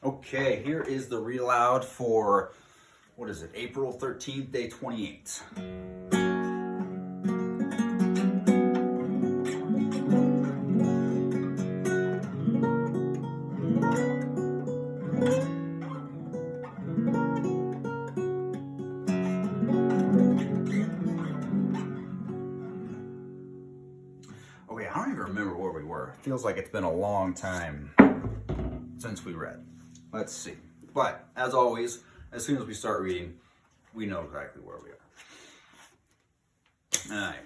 Okay, here is the read aloud for, what is it, April 13th, day 28. Okay, I don't even remember where we were. Feels like it's been a long time since we read. Let's see. But, as always, as soon as we start reading, we know exactly where we are. Alright.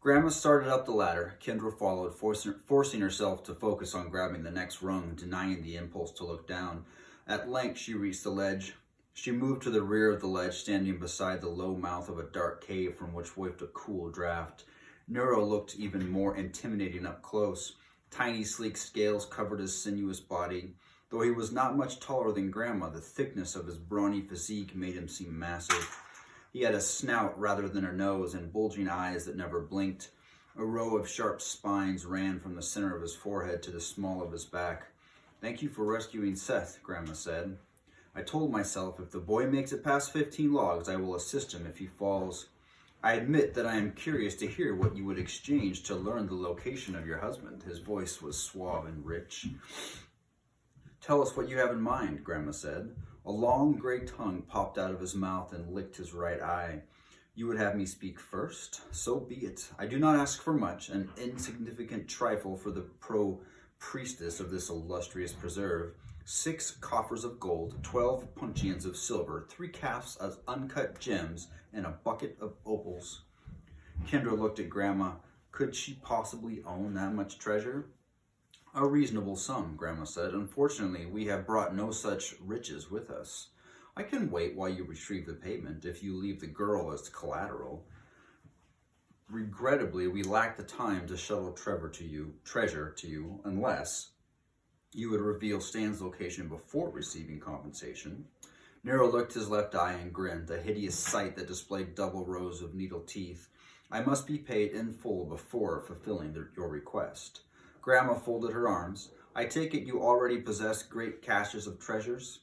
Grandma started up the ladder. Kendra followed, forcing herself to focus on grabbing the next rung, denying the impulse to look down. At length, she reached the ledge. She moved to the rear of the ledge, standing beside the low mouth of a dark cave from which wafted a cool draft. Nero looked even more intimidating up close. Tiny, sleek scales covered his sinuous body. Though he was not much taller than Grandma, the thickness of his brawny physique made him seem massive. He had a snout rather than a nose and bulging eyes that never blinked. A row of sharp spines ran from the center of his forehead to the small of his back. "Thank you for rescuing Seth," Grandma said. "I told myself if the boy makes it past 15 logs, I will assist him if he falls. I admit that I am curious to hear what you would exchange to learn the location of your husband." His voice was suave and rich. "Tell us what you have in mind," Grandma said. A long gray tongue popped out of his mouth and licked his right eye. "You would have me speak first? So be it. I do not ask for much, an insignificant trifle for the priestess of this illustrious preserve. 6 coffers of gold, 12 puncheons of silver, 3 calves of uncut gems, and a bucket of opals." Kendra looked at Grandma. Could she possibly own that much treasure? "A reasonable sum," Grandma said. "Unfortunately, we have brought no such riches with us. I can wait while you retrieve the payment if you leave the girl as collateral. Regrettably, we lack the time to shuttle treasure to you unless you would reveal Stan's location before receiving compensation." Nero looked his left eye and grinned, a hideous sight that displayed double rows of needle teeth. "I must be paid in full before fulfilling your request." Grandma folded her arms. "I take it you already possess great caches of treasures?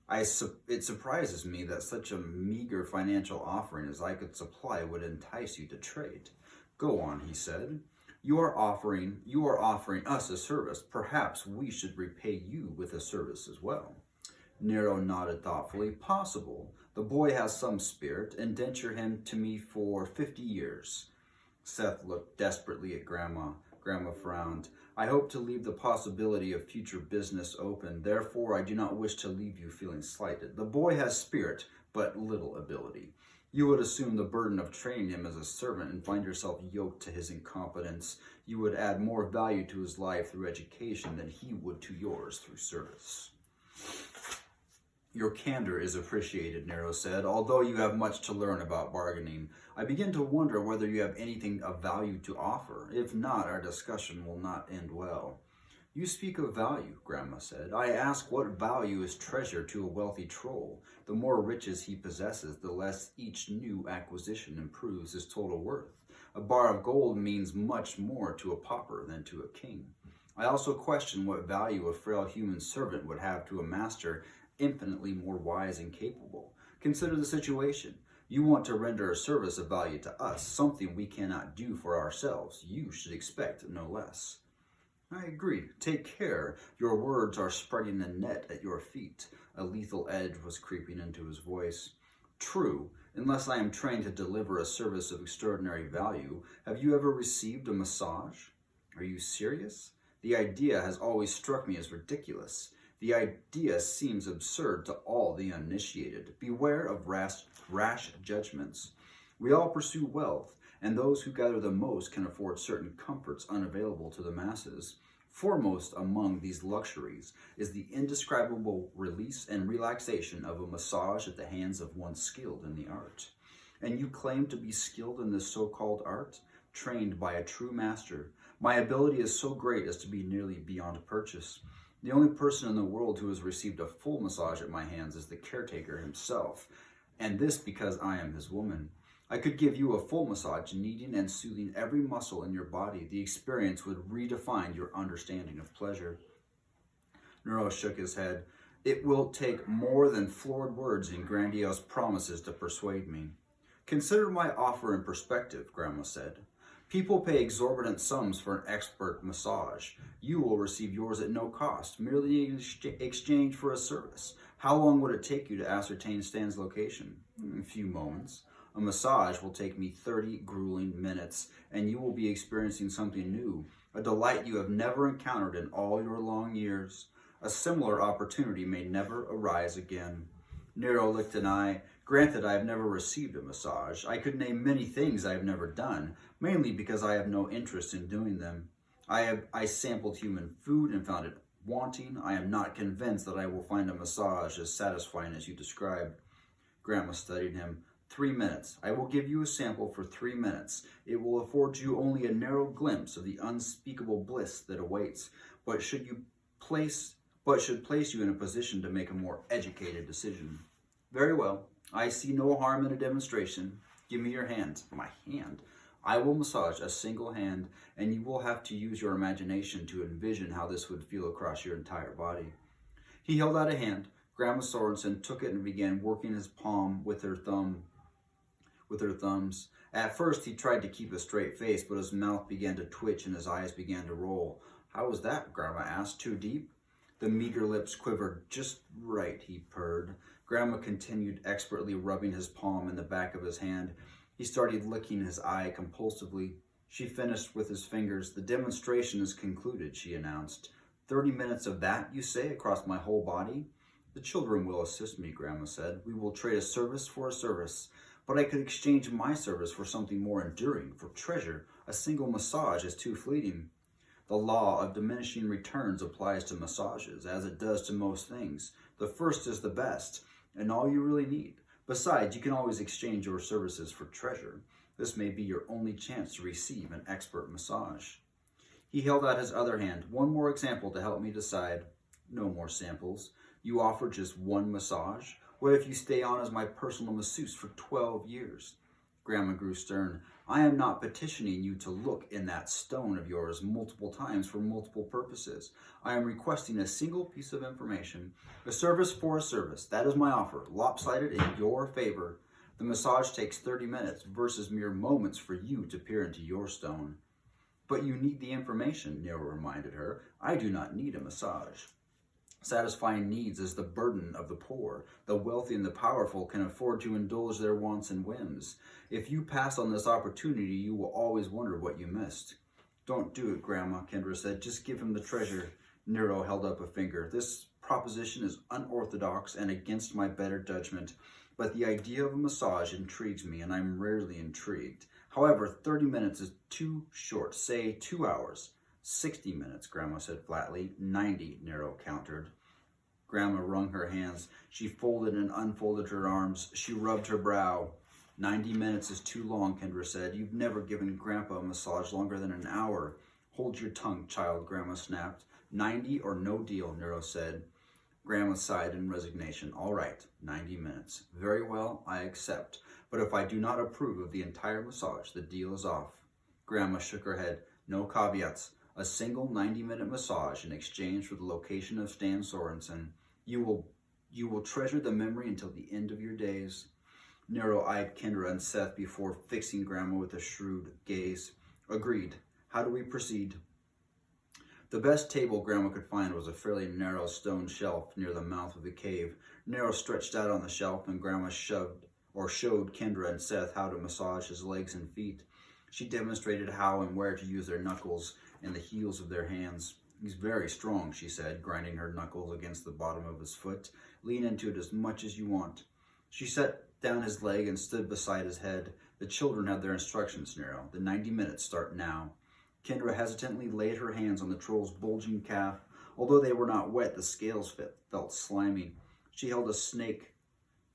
It surprises me that such a meager financial offering as I could supply would entice you to trade." "Go on," he said. You are offering us a service. Perhaps we should repay you with a service as well." Nero nodded thoughtfully. "Possible. The boy has some spirit. Indenture him to me for 50 years. Seth looked desperately at Grandma. Grandma frowned. "I hope to leave the possibility of future business open. Therefore, I do not wish to leave you feeling slighted. The boy has spirit, but little ability. You would assume the burden of training him as a servant and find yourself yoked to his incompetence. You would add more value to his life through education than he would to yours through service." "Your candor is appreciated," Nero said. "Although you have much to learn about bargaining, I begin to wonder whether you have anything of value to offer. If not, our discussion will not end well." "You speak of value," Grandma said. "I ask what value is treasure to a wealthy troll? The more riches he possesses, the less each new acquisition improves his total worth. A bar of gold means much more to a pauper than to a king. I also question what value a frail human servant would have to a master infinitely more wise and capable. Consider the situation. You want to render a service of value to us, something we cannot do for ourselves. You should expect no less." "I agree. Take care. Your words are spreading a net at your feet." A lethal edge was creeping into his voice. "True, unless I am trained to deliver a service of extraordinary value. Have you ever received a massage?" "Are you serious? The idea has always struck me as ridiculous. The idea seems absurd to all the uninitiated. Beware of rash judgments. We all pursue wealth, and those who gather the most can afford certain comforts unavailable to the masses. Foremost among these luxuries is the indescribable release and relaxation of a massage at the hands of one skilled in the art. And you claim to be skilled in this so-called art, trained by a true master. My ability is so great as to be nearly beyond purchase. The only person in the world who has received a full massage at my hands is the caretaker himself, and this because I am his woman. I could give you a full massage, kneading and soothing every muscle in your body. The experience would redefine your understanding of pleasure." Nero shook his head. It will take more than florid words and grandiose promises to persuade me. Consider my offer in perspective, Grandma said. People pay exorbitant sums for an expert massage. You will receive yours at no cost, merely in exchange for a service. How long would it take you to ascertain Stan's location? A few moments. A massage will take me 30 grueling minutes, and you will be experiencing something new, a delight you have never encountered in all your long years. A similar opportunity may never arise again. Nero looked an eye. Granted, I have never received a massage. I could name many things I have never done, mainly because I have no interest in doing them. I sampled human food and found it wanting. I am not convinced that I will find a massage as satisfying as you described. Grandma studied him. 3 minutes. I will give you a sample for 3 minutes. It will afford you only a narrow glimpse of the unspeakable bliss that awaits, but should place you in a position to make a more educated decision. Very well. I see no harm in a demonstration. Give me your hand. My hand? I will massage a single hand, and you will have to use your imagination to envision how this would feel across your entire body. He held out a hand. Grandma Sorensen took it and began working his palm with her thumbs. At first, he tried to keep a straight face, but his mouth began to twitch and his eyes began to roll. How was that? Grandma asked. Too deep? The meager lips quivered. Just right, he purred. Grandma continued expertly rubbing his palm in the back of his hand. He started licking his eye compulsively. She finished with his fingers. The demonstration is concluded, she announced. 30 minutes of that, you say, across my whole body? The children will assist me, Grandma said. We will trade a service for a service. But I could exchange my service for something more enduring, for treasure. A single massage is too fleeting. The law of diminishing returns applies to massages, as it does to most things. The first is the best, and all you really need. Besides, you can always exchange your services for treasure. This may be your only chance to receive an expert massage. He held out his other hand. One more example to help me decide. No more samples. You offer just one massage? What if you stay on as my personal masseuse for 12 years? Grandma grew stern. I am not petitioning you to look in that stone of yours multiple times for multiple purposes. I am requesting a single piece of information, a service for a service. That is my offer, lopsided in your favor. The massage takes 30 minutes versus mere moments for you to peer into your stone. But you need the information, Nero reminded her. I do not need a massage. Satisfying needs is the burden of the poor. The wealthy and the powerful can afford to indulge their wants and whims. If you pass on this opportunity, you will always wonder what you missed. Don't do it, Grandma, Kendra said. Just give him the treasure. Nero held up a finger. This proposition is unorthodox and against my better judgment, but the idea of a massage intrigues me, and I'm rarely intrigued. However, 30 minutes is too short. Say 2 hours. 60 minutes, Grandma said flatly. 90, Nero countered. Grandma wrung her hands. She folded and unfolded her arms. She rubbed her brow. 90 minutes is too long, Kendra said. You've never given Grandpa a massage longer than an hour. Hold your tongue, child, Grandma snapped. 90 or no deal, Nero said. Grandma sighed in resignation. All right, 90 minutes. Very well, I accept. But if I do not approve of the entire massage, the deal is off. Grandma shook her head. No caveats. A single 90-minute massage in exchange for the location of Stan Sorensen. You will treasure the memory until the end of your days. Nero eyed Kendra and Seth before fixing Grandma with a shrewd gaze. Agreed. How do we proceed? The best table Grandma could find was a fairly narrow stone shelf near the mouth of the cave. Nero stretched out on the shelf and Grandma showed Kendra and Seth how to massage his legs and feet. She demonstrated how and where to use their knuckles and the heels of their hands. He's very strong, she said, grinding her knuckles against the bottom of his foot. Lean into it as much as you want. She set down his leg and stood beside his head. The children have their instructions, Nero. The 90 minutes start now. Kendra hesitantly laid her hands on the troll's bulging calf. Although they were not wet, the scales felt slimy. She held a snake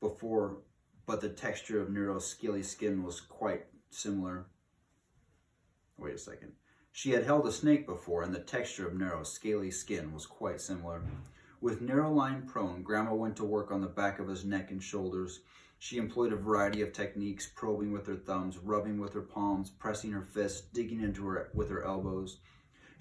before, but the texture of Nero's scaly skin was quite similar. Wait a second. She had held a snake before, and the texture of Nero's scaly skin was quite similar. With Nero lying prone, Grandma went to work on the back of his neck and shoulders. She employed a variety of techniques, probing with her thumbs, rubbing with her palms, pressing her fists, digging into her with her elbows.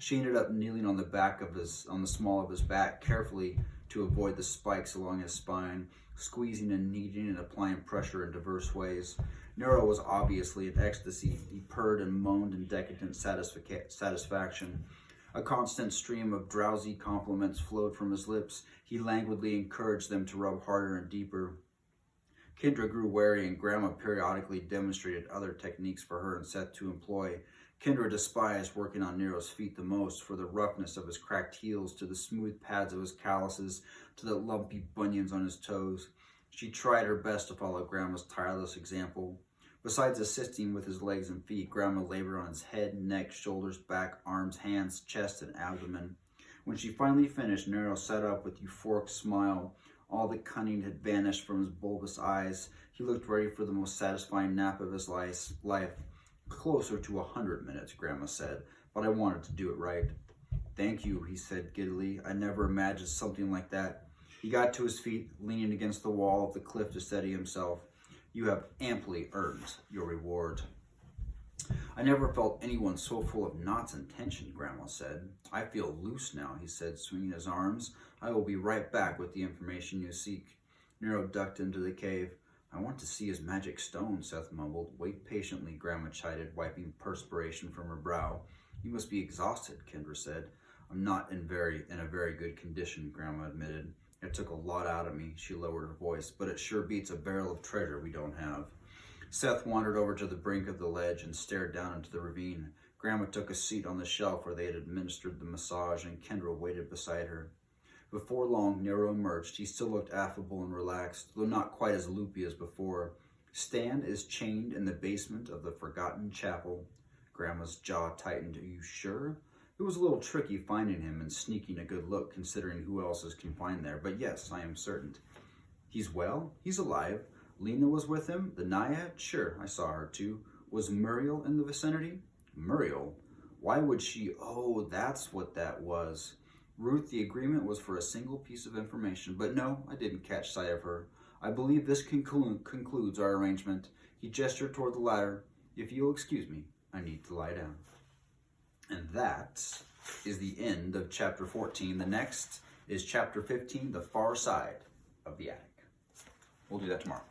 She ended up kneeling on the small of his back, carefully to avoid the spikes along his spine, squeezing and kneading and applying pressure in diverse ways. Nero was obviously in ecstasy. He purred and moaned in decadent satisfaction. A constant stream of drowsy compliments flowed from his lips. He languidly encouraged them to rub harder and deeper. Kendra grew wary, and Grandma periodically demonstrated other techniques for her and Seth to employ. Kendra despised working on Nero's feet the most, for the roughness of his cracked heels, to the smooth pads of his calluses, to the lumpy bunions on his toes. She tried her best to follow Grandma's tireless example. Besides assisting with his legs and feet, Grandma labored on his head, neck, shoulders, back, arms, hands, chest, and abdomen. When she finally finished, Nero sat up with a euphoric smile. All the cunning had vanished from his bulbous eyes. He looked ready for the most satisfying nap of his life. Closer to 100 minutes, Grandma said, but I wanted to do it right. Thank you, he said giddily. I never imagined something like that. He got to his feet, leaning against the wall of the cliff to steady himself. You have amply earned your reward. I never felt anyone so full of knots and tension, Grandma said. I feel loose now, he said, swinging his arms. I will be right back with the information you seek. Nero ducked into the cave. I want to see his magic stone, Seth mumbled. Wait patiently, Grandma chided, wiping perspiration from her brow. You must be exhausted, Kendra said. I'm not in a very good condition, Grandma admitted. It took a lot out of me, she lowered her voice, but it sure beats a barrel of treasure we don't have. Seth wandered over to the brink of the ledge and stared down into the ravine. Grandma took a seat on the shelf where they had administered the massage, and Kendra waited beside her. Before long, Nero emerged. He still looked affable and relaxed, though not quite as loopy as before. Stan is chained in the basement of the forgotten chapel. Grandma's jaw tightened. Are you sure? It was a little tricky finding him and sneaking a good look, considering who else is confined there, but yes, I am certain. He's well? He's alive. Lena was with him? The Naiad? Sure, I saw her too. Was Muriel in the vicinity? Muriel? Why would she? Oh, that's what that was. Ruth, the agreement was for a single piece of information, but no, I didn't catch sight of her. I believe this concludes our arrangement. He gestured toward the ladder. If you'll excuse me, I need to lie down. And that is the end of chapter 14. The next is chapter 15, The Far Side of the Attic. We'll do that tomorrow.